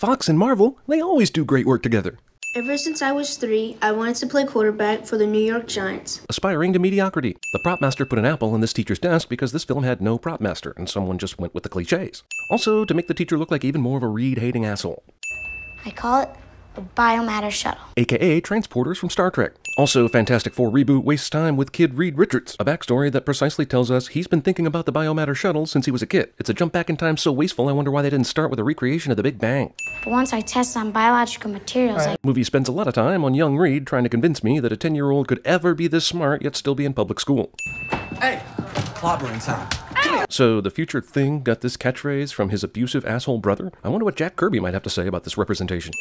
Fox and Marvel, they always do great work together. Ever since I was 3, I wanted to play quarterback for the New York Giants. Aspiring to mediocrity. The prop master put an apple on this teacher's desk because this film had no prop master, and someone just went with the cliches. Also, to make the teacher look like even more of a Reed-hating asshole. I call it a biomatter shuttle. AKA transporters from Star Trek. Also, Fantastic Four reboot wastes time with kid Reed Richards, a backstory that precisely tells us he's been thinking about the biomatter shuttle since he was a kid. It's a jump back in time so wasteful I wonder why they didn't start with a recreation of the Big Bang. But once I test on biological materials, Movie spends a lot of time on young Reed trying to convince me that a 10-year-old could ever be this smart yet still be in public school. Hey, clobbering time. So the future thing got this catchphrase from his abusive asshole brother? I wonder what Jack Kirby might have to say about this representation.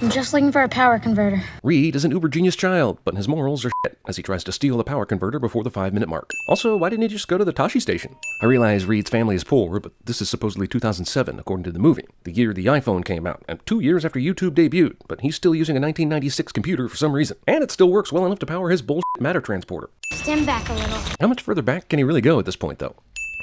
I'm just looking for a power converter. Reed is an uber-genius child, but his morals are shit as he tries to steal the power converter before the 5-minute mark. Also, why didn't he just go to the Tashi station? I realize Reed's family is poor, but this is supposedly 2007, according to the movie, the year the iPhone came out, and 2 years after YouTube debuted, but he's still using a 1996 computer for some reason, and it still works well enough to power his bullshit matter transporter. Stand back a little. How much further back can he really go at this point, though?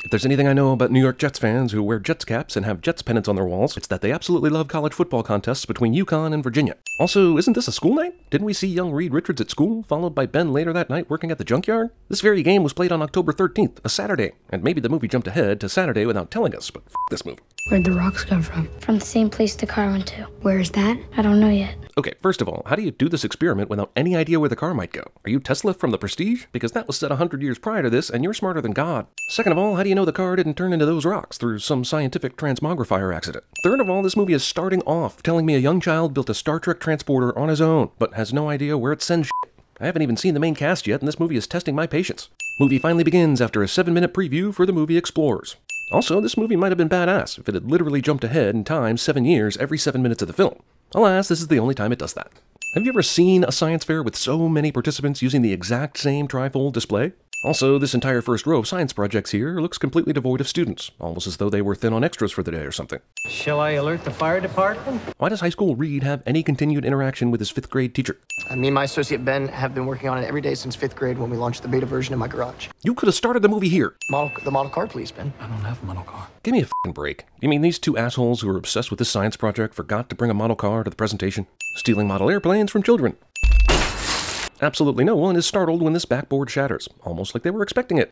If there's anything I know about New York Jets fans who wear Jets caps and have Jets pennants on their walls, it's that they absolutely love college football contests between UConn and Virginia. Also, isn't this a school night? Didn't we see young Reed Richards at school, followed by Ben later that night working at the junkyard? This very game was played on October 13th, a Saturday, and maybe the movie jumped ahead to Saturday without telling us, but f*** this movie. Where'd the rocks come from? From the same place the car went to. Where is that? I don't know yet. Okay, first of all, how do you do this experiment without any idea where the car might go? Are you Tesla from the Prestige? Because that was set 100 years prior to this, and you're smarter than God. Second of all, how do you know the car didn't turn into those rocks through some scientific transmogrifier accident? Third of all, this movie is starting off telling me a young child built a Star Trek transporter on his own, but has no idea where it sends shit. I haven't even seen the main cast yet, and this movie is testing my patience. Movie finally begins after a 7-minute preview for the movie Explorers. Also, this movie might have been badass if it had literally jumped ahead in time 7 years every 7 minutes of the film. Alas, this is the only time it does that. Have you ever seen a science fair with so many participants using the exact same trifold display? Also, this entire first row of science projects here looks completely devoid of students, almost as though they were thin on extras for the day or something. Shall I alert the fire department? Why does high school Reed have any continued interaction with his 5th grade teacher? Me and my associate Ben have been working on it every day since 5th grade when we launched the beta version in my garage. You could have started the movie here. The model car, please, Ben. I don't have a model car. Give me a f***ing break. You mean these two assholes who are obsessed with this science project forgot to bring a model car to the presentation? Stealing model airplanes from children. Absolutely no one is startled when this backboard shatters, almost like they were expecting it.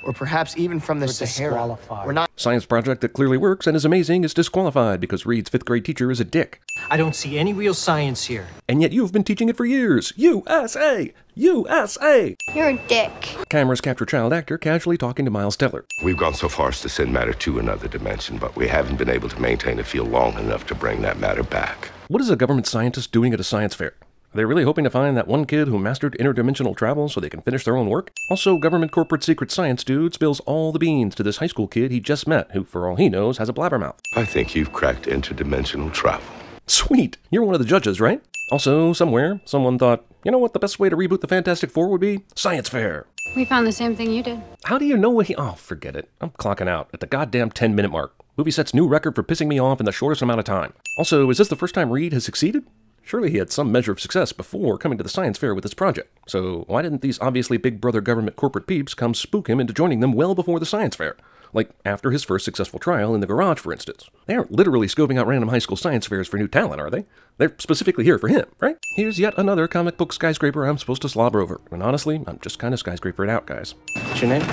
Or perhaps even from the Sahara. We're not. Science project that clearly works and is amazing is disqualified because Reed's 5th grade teacher is a dick. I don't see any real science here. And yet you've been teaching it for years. USA! USA! You're a dick. Cameras capture child actor casually talking to Miles Teller. We've gone so far as to send matter to another dimension, but we haven't been able to maintain a field long enough to bring that matter back. What is a government scientist doing at a science fair? Are they really hoping to find that one kid who mastered interdimensional travel so they can finish their own work? Also, government corporate secret science dude spills all the beans to this high school kid he just met, who, for all he knows, has a blabbermouth. I think you've cracked interdimensional travel. Sweet! You're one of the judges, right? Also, somewhere, someone thought, you know what the best way to reboot the Fantastic Four would be? Science fair! We found the same thing you did. How do you know what he— oh, forget it. I'm clocking out at the goddamn 10-minute mark. Movie sets new record for pissing me off in the shortest amount of time. Also, is this the first time Reed has succeeded? Surely he had some measure of success before coming to the science fair with this project. So why didn't these obviously big brother government corporate peeps come spook him into joining them well before the science fair? Like after his first successful trial in the garage, for instance. They aren't literally scoping out random high school science fairs for new talent, are they? They're specifically here for him, right? Here's yet another comic book skyscraper I'm supposed to slobber over. And honestly, I'm just kind of skyscrapered out, guys. What's your name?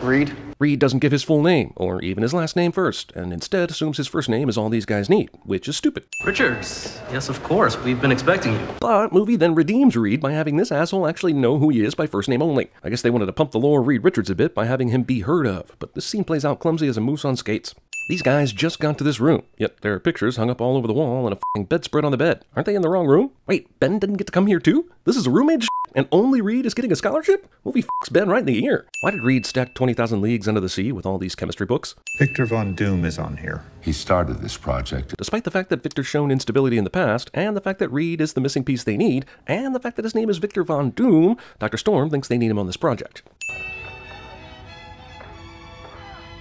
Reed. Reed doesn't give his full name, or even his last name first, and instead assumes his first name is all these guys need, which is stupid. Richards. Yes, of course. We've been expecting you. But movie then redeems Reed by having this asshole actually know who he is by first name only. I guess they wanted to pump the lore of Reed Richards a bit by having him be heard of, but this scene plays out clumsy as a moose on skates. These guys just got to this room, yet there are pictures hung up all over the wall and a f***ing bedspread on the bed. Aren't they in the wrong room? Wait, Ben didn't get to come here too? This is a roommate shit, and only Reed is getting a scholarship? Movie f***s Ben right in the ear. Why did Reed stack 20,000 Leagues Under the Sea with all these chemistry books? Victor Von Doom is on here. He started this project. Despite the fact that Victor's shown instability in the past, and the fact that Reed is the missing piece they need, and the fact that his name is Victor Von Doom, Dr. Storm thinks they need him on this project.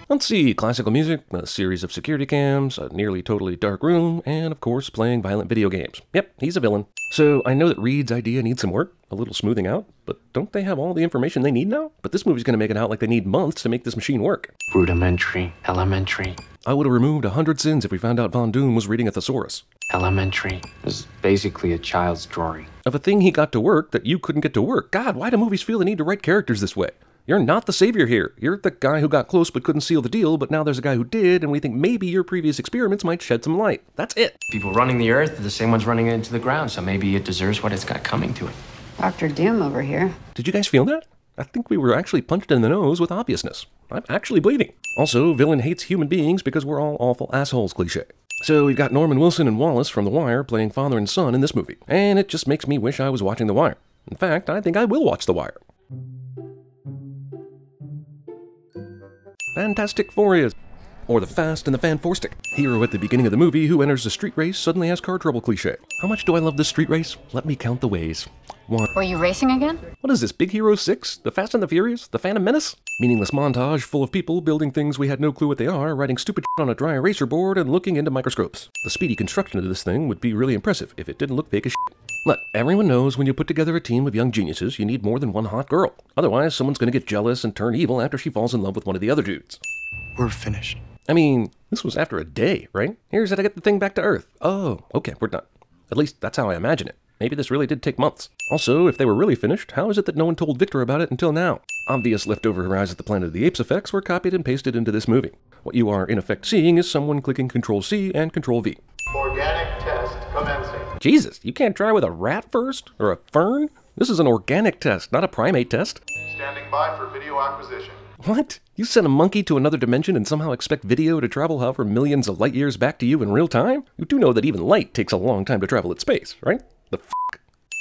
Let's see, classical music, a series of security cams, a nearly totally dark room, and of course playing violent video games. Yep, he's a villain. So I know that Reed's idea needs some work, a little smoothing out, but don't they have all the information they need now? But this movie's gonna make it out like they need months to make this machine work. Rudimentary, elementary. I would have removed 100 sins if we found out Von Doom was reading a thesaurus. Elementary is basically a child's drawing. Of a thing he got to work that you couldn't get to work. God, why do movies feel the need to write characters this way? You're not the savior here. You're the guy who got close but couldn't seal the deal, but now there's a guy who did, and we think maybe your previous experiments might shed some light. That's it. People running the earth are the same ones running it into the ground, so maybe it deserves what it's got coming to it. Dr. Doom over here. Did you guys feel that? I think we were actually punched in the nose with obviousness. I'm actually bleeding. Also, villain hates human beings because we're all awful assholes cliche. So we've got Norman Wilson and Wallace from The Wire playing father and son in this movie, and it just makes me wish I was watching The Wire. In fact, I think I will watch The Wire. Fantastic Four is, or the Fast and the Fan-Four-Stick. Hero at the beginning of the movie who enters a street race suddenly has car trouble cliche. How much do I love this street race? Let me count the ways. 1. Were you racing again? What is this, Big Hero 6? The Fast and the Furious? The Phantom Menace? Meaningless montage full of people building things we had no clue what they are, writing stupid shit on a dry eraser board, and looking into microscopes. The speedy construction of this thing would be really impressive if it didn't look fake as shit. Look, everyone knows when you put together a team of young geniuses, you need more than one hot girl. Otherwise, someone's gonna get jealous and turn evil after she falls in love with one of the other dudes. We're finished. I mean, this was after a day, right? Here's how to get the thing back to Earth. Oh, okay, we're done. At least that's how I imagine it. Maybe this really did take months. Also, if they were really finished, how is it that no one told Victor about it until now? Obvious leftover Rise of the Planet of the Apes effects were copied and pasted into this movie. What you are in effect seeing is someone clicking Control-C and Control-V. Organic test commencing. Jesus, you can't try with a rat first? Or a fern? This is an organic test, not a primate test. Standing by for video acquisition. What? You send a monkey to another dimension and somehow expect video to travel however millions of light years back to you in real time? You do know that even light takes a long time to travel at space, right? The f***?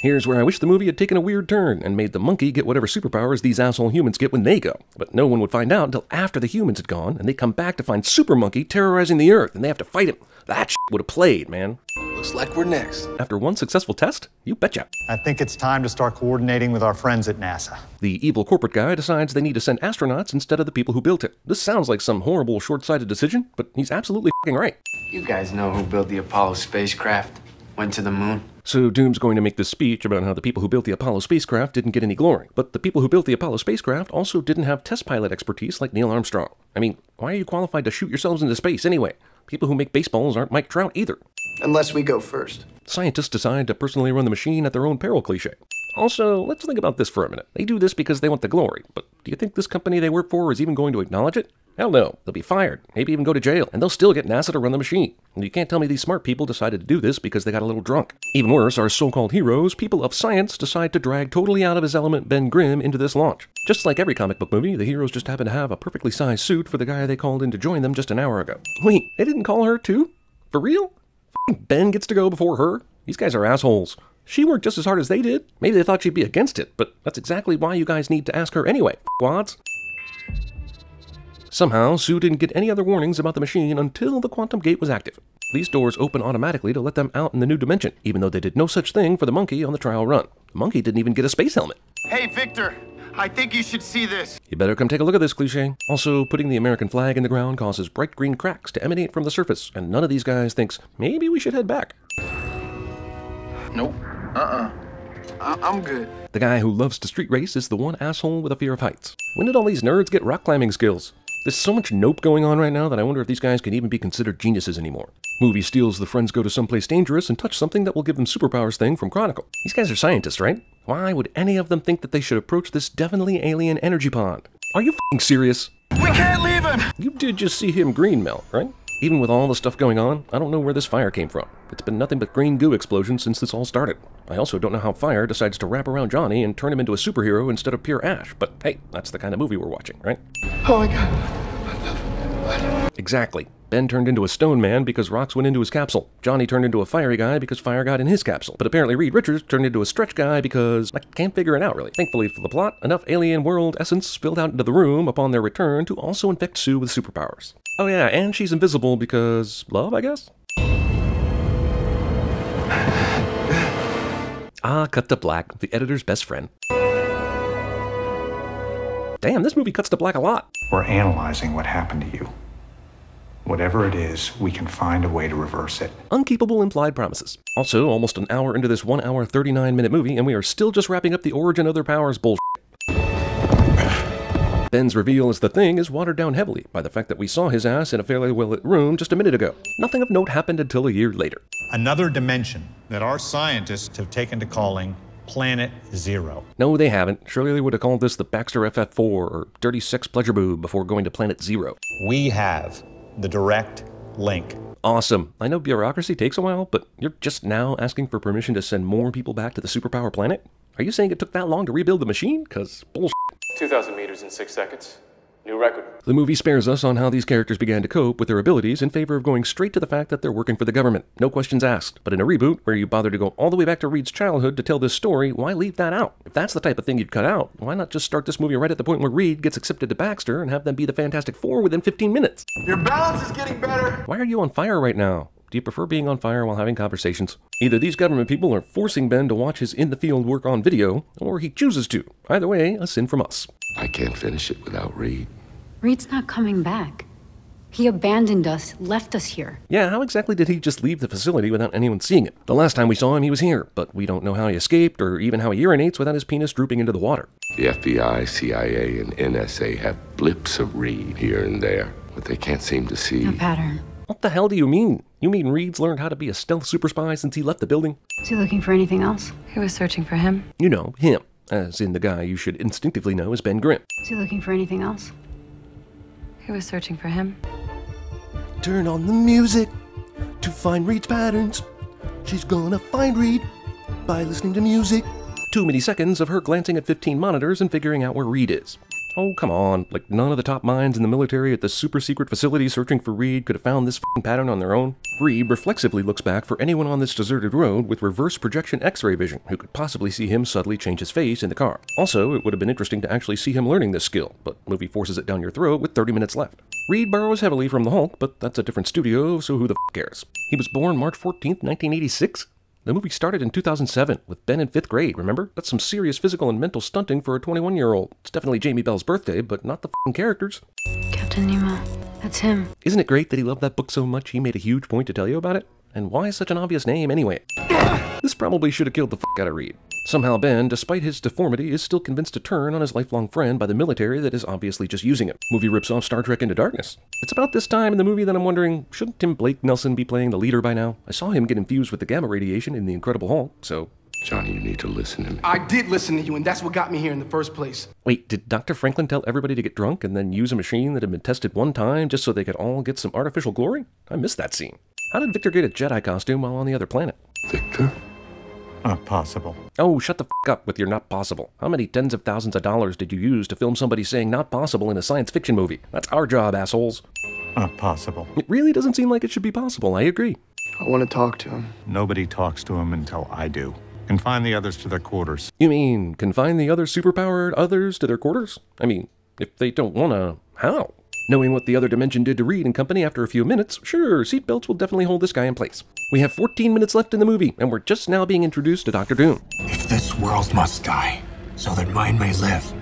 Here's where I wish the movie had taken a weird turn and made the monkey get whatever superpowers these asshole humans get when they go. But no one would find out until after the humans had gone, and they come back to find Super Monkey terrorizing the Earth, and they have to fight him. That shit would have played, man. Looks like we're next. After one successful test? You betcha. I think it's time to start coordinating with our friends at NASA. The evil corporate guy decides they need to send astronauts instead of the people who built it. This sounds like some horrible short-sighted decision, but he's absolutely f***ing right. You guys know who built the Apollo spacecraft? Went to the moon? So Doom's going to make this speech about how the people who built the Apollo spacecraft didn't get any glory. But the people who built the Apollo spacecraft also didn't have test pilot expertise like Neil Armstrong. I mean, why are you qualified to shoot yourselves into space anyway? People who make baseballs aren't Mike Trout either. Unless we go first. Scientists decide to personally run the machine at their own peril cliche. Also, let's think about this for a minute. They do this because they want the glory, but do you think this company they work for is even going to acknowledge it? Hell no. They'll be fired, maybe even go to jail, and they'll still get NASA to run the machine. And you can't tell me these smart people decided to do this because they got a little drunk. Even worse, our so-called heroes, people of science, decide to drag totally out of his element Ben Grimm into this launch. Just like every comic book movie, the heroes just happen to have a perfectly sized suit for the guy they called in to join them just an hour ago. Wait, they didn't call her too? For real? Ben gets to go before her? These guys are assholes. She worked just as hard as they did. Maybe they thought she'd be against it, but that's exactly why you guys need to ask her anyway, f***wads. Somehow, Sue didn't get any other warnings about the machine until the quantum gate was active. These doors open automatically to let them out in the new dimension, even though they did no such thing for the monkey on the trial run. The monkey didn't even get a space helmet. Hey, Victor, I think you should see this. You better come take a look at this cliche. Also, putting the American flag in the ground causes bright green cracks to emanate from the surface, and none of these guys thinks, maybe we should head back. Nope. I'm good. The guy who loves to street race is the one asshole with a fear of heights. When did all these nerds get rock climbing skills? There's so much nope going on right now that I wonder if these guys can even be considered geniuses anymore. Movie steals the friends go to someplace dangerous and touch something that will give them superpowers thing from Chronicle. These guys are scientists, right? Why would any of them think that they should approach this definitely alien energy pond? Are you f***ing serious? We can't leave him! You did just see him green melt, right? Even with all the stuff going on, I don't know where this fire came from. It's been nothing but green goo explosions since this all started. I also don't know how fire decides to wrap around Johnny and turn him into a superhero instead of pure ash, but hey, that's the kind of movie we're watching, right? Oh my god. Exactly. Ben turned into a stone man because rocks went into his capsule. Johnny turned into a fiery guy because fire got in his capsule. But apparently Reed Richards turned into a stretch guy because I can't figure it out really. Thankfully for the plot, enough alien world essence spilled out into the room upon their return to also infect Sue with superpowers. Oh yeah, and she's invisible because love, I guess? Ah, cut to black, the editor's best friend. Damn, this movie cuts to black a lot. We're analyzing what happened to you. Whatever it is, we can find a way to reverse it. Unkeepable implied promises. Also, almost an hour into this 1 hour 39-minute movie, and we are still just wrapping up the origin of their powers bullshit. Ben's reveal as the Thing is watered down heavily by the fact that we saw his ass in a fairly well-lit room just a minute ago. Nothing of note happened until a year later. Another dimension that our scientists have taken to calling Planet Zero. No, they haven't. Surely they would have called this the Baxter FF4 or Dirty Sex Pleasure Boob before going to Planet Zero. We have the direct link. Awesome. I know bureaucracy takes a while, but you're just now asking for permission to send more people back to the superpower planet? Are you saying it took that long to rebuild the machine? 'Cause bullshit. 2,000 meters in 6 seconds. New record. The movie spares us on how these characters began to cope with their abilities in favor of going straight to the fact that they're working for the government. No questions asked. But in a reboot, where you bother to go all the way back to Reed's childhood to tell this story, why leave that out? If that's the type of thing you'd cut out, why not just start this movie right at the point where Reed gets accepted to Baxter and have them be the Fantastic Four within 15 minutes? Your balance is getting better. Why are you on fire right now? Do you prefer being on fire while having conversations? Either these government people are forcing Ben to watch his in-the-field work on video, or he chooses to. Either way, a sin from us. I can't finish it without Reed. Reed's not coming back. He abandoned us, left us here. Yeah, how exactly did he just leave the facility without anyone seeing it? The last time we saw him, he was here, but we don't know how he escaped or even how he urinates without his penis drooping into the water. The FBI, CIA, and NSA have blips of Reed here and there, but they can't seem to see A pattern. What the hell do you mean? You mean Reed's learned how to be a stealth super spy since he left the building? Is he looking for anything else? He was searching for him. You know, him. As in the guy you should instinctively know as Ben Grimm. Is he looking for anything else? He was searching for him. Turn on the music to find Reed's patterns. She's gonna find Reed by listening to music. Too many seconds of her glancing at 15 monitors and figuring out where Reed is. Oh, come on. Like, none of the top minds in the military at the super-secret facility searching for Reed could have found this f***ing pattern on their own? Reed reflexively looks back for anyone on this deserted road with reverse projection x-ray vision who could possibly see him subtly change his face in the car. Also, it would have been interesting to actually see him learning this skill, but movie forces it down your throat with 30 minutes left. Reed borrows heavily from the Hulk, but that's a different studio, so who the f*** cares? He was born March 14th, 1986? The movie started in 2007 with Ben in 5th grade, remember? That's some serious physical and mental stunting for a 21-year-old. It's definitely Jamie Bell's birthday, but not the f***ing characters. Captain Nemo. That's him. Isn't it great that he loved that book so much he made a huge point to tell you about it? And why such an obvious name anyway? This probably should have killed the f*** out of Reed. Somehow Ben, despite his deformity, is still convinced to turn on his lifelong friend by the military that is obviously just using him. Movie rips off Star Trek Into Darkness. It's about this time in the movie that I'm wondering, shouldn't Tim Blake Nelson be playing the leader by now? I saw him get infused with the gamma radiation in The Incredible Hulk, so... Johnny, you need to listen to me. I did listen to you, and that's what got me here in the first place. Wait, did Dr. Franklin tell everybody to get drunk and then use a machine that had been tested one time just so they could all get some artificial glory? I missed that scene. How did Victor get a Jedi costume while on the other planet? Victor? Not possible. Oh, shut the f*** up with your not possible. How many tens of thousands of dollars did you use to film somebody saying not possible in a science fiction movie? That's our job, assholes. Not possible. It really doesn't seem like it should be possible, I agree. I want to talk to him. Nobody talks to him until I do. Confine the others to their quarters. You mean, confine the other superpowered others to their quarters? I mean, if they don't wanna, how? Knowing what the other dimension did to Reed and company after a few minutes, sure, seatbelts will definitely hold this guy in place. We have 14 minutes left in the movie, and we're just now being introduced to Dr. Doom. If this world must die, so that mine may live,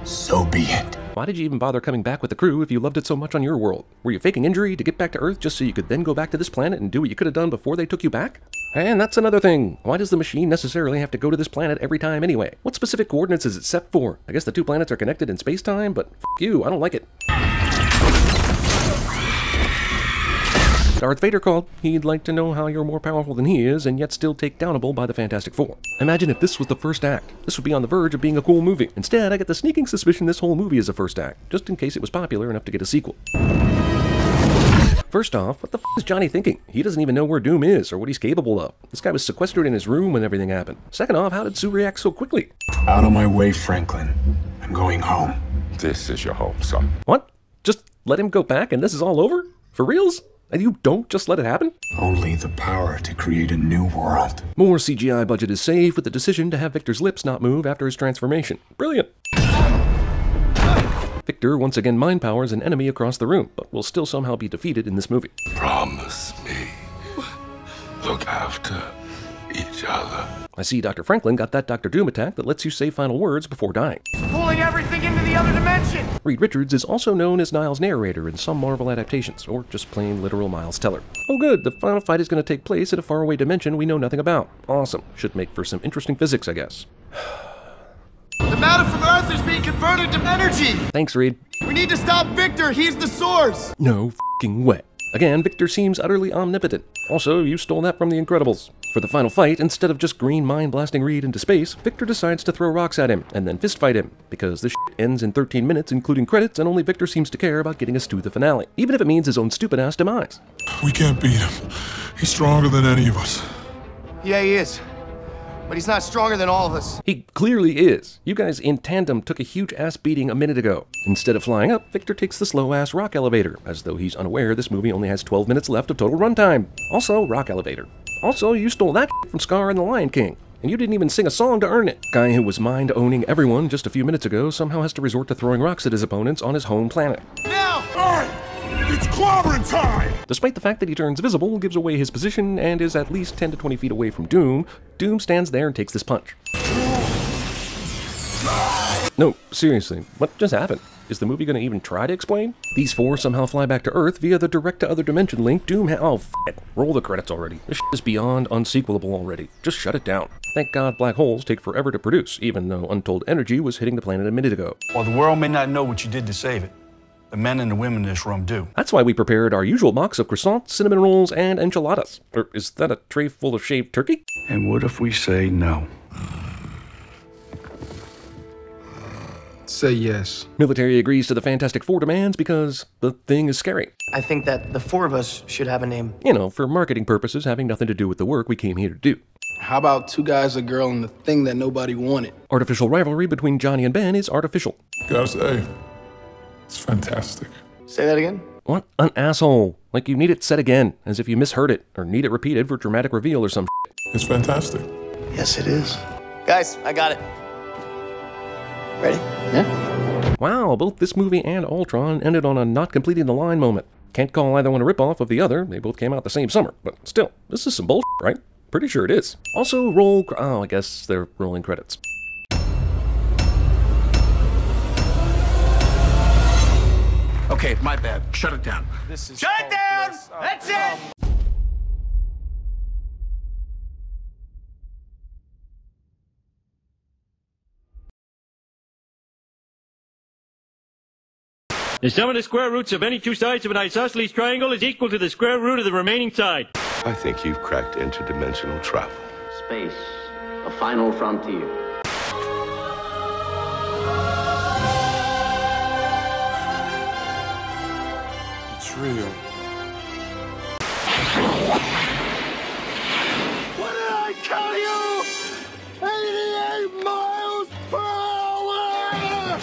so be it. Why did you even bother coming back with the crew if you loved it so much on your world? Were you faking injury to get back to Earth just so you could then go back to this planet and do what you could have done before they took you back? And that's another thing. Why does the machine necessarily have to go to this planet every time anyway? What specific coordinates is it set for? I guess the two planets are connected in space-time, but f*** you, I don't like it. Darth Vader called. He'd like to know how you're more powerful than he is and yet still take downable by the Fantastic Four. Imagine if this was the first act. This would be on the verge of being a cool movie. Instead, I get the sneaking suspicion this whole movie is a first act, just in case it was popular enough to get a sequel. First off, what the f*** is Johnny thinking? He doesn't even know where Doom is or what he's capable of. This guy was sequestered in his room when everything happened. Second off, how did Sue react so quickly? Out of my way, Franklin. I'm going home. This is your home, son. What? Just let him go back and this is all over? For reals? And you don't just let it happen? Only the power to create a new world. More CGI budget is saved with the decision to have Victor's lips not move after his transformation. Brilliant! Victor once again mind powers an enemy across the room, but will still somehow be defeated in this movie. Promise me. Look after each other. I see Dr. Franklin got that Dr. Doom attack that lets you say final words before dying. Pulling everything into the other dimension! Reed Richards is also known as Niles' narrator in some Marvel adaptations, or just plain literal Miles Teller. Oh good, the final fight is going to take place in a faraway dimension we know nothing about. Awesome. Should make for some interesting physics, I guess. The matter from Earth is being converted to energy! Thanks, Reed. We need to stop Victor, he's the source! No f***ing way. Again, Victor seems utterly omnipotent. Also, you stole that from The Incredibles. For the final fight, instead of just green mind blasting Reed into space, Victor decides to throw rocks at him, and then fist fight him, because this shit ends in 13 minutes including credits, and only Victor seems to care about getting us to the finale, even if it means his own stupid-ass demise. We can't beat him. He's stronger than any of us. Yeah, he is. But he's not stronger than all of us. He clearly is. You guys in tandem took a huge ass beating a minute ago. Instead of flying up, Victor takes the slow ass rock elevator, as though he's unaware this movie only has 12 minutes left of total runtime. Also, rock elevator. Also, you stole that from Scar and the Lion King, and you didn't even sing a song to earn it. Guy who was mind-owning everyone just a few minutes ago somehow has to resort to throwing rocks at his opponents on his home planet. Now! Alright! It's clobbering time! Despite the fact that he turns visible, gives away his position, and is at least 10 to 20 feet away from Doom, Doom stands there and takes this punch. No, seriously, what just happened? Is the movie gonna even try to explain? These four somehow fly back to Earth via the direct-to-other dimension link Doom oh, f it. Roll the credits already. This shit is beyond unsequelable already. Just shut it down. Thank God black holes take forever to produce, even though untold energy was hitting the planet a minute ago. While the world may not know what you did to save it, the men and the women in this room do. That's why we prepared our usual box of croissants, cinnamon rolls, and enchiladas. Or is that a tray full of shaved turkey? And what if we say no? Say yes. Military agrees to the Fantastic Four demands because the thing is scary. I think that the four of us should have a name. You know, for marketing purposes, having nothing to do with the work we came here to do. How about two guys, a girl, and the thing that nobody wanted? Artificial rivalry between Johnny and Ben is artificial. Gotta say, it's fantastic. Say that again? What an asshole. Like you need it said again, as if you misheard it, or need it repeated for dramatic reveal or some shit. It's fantastic. Yes, it is. Guys, I got it. Ready? Yeah. Wow, both this movie and Ultron ended on a not completing the line moment. Can't call either one a ripoff of the other, they both came out the same summer, but still, this is some bullshit, right? Pretty sure it is. Also, oh, I guess they're rolling credits. Okay, my bad. Shut it down. Shut it down! That's it! The sum of the square roots of any two sides of an isosceles triangle is equal to the square root of the remaining side. I think you've cracked interdimensional travel. Space, a final frontier. It's real. What did I tell you? 88 miles per hour!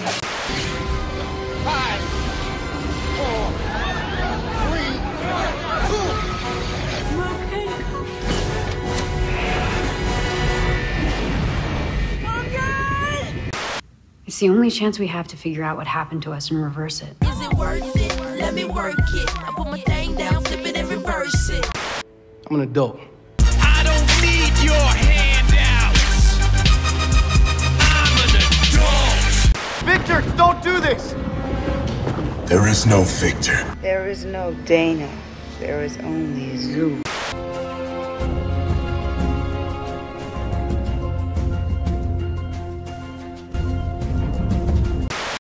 5, 4, 3, 2. It's the only chance we have to figure out what happened to us and reverse it. Is it worth it? Let me work it. I put my thing down, flip it and reverse it. I'm an adult. I don't need your handouts. I'm an adult. Victor, don't do this. There is no Victor. There is no Dana. There is only Zoo.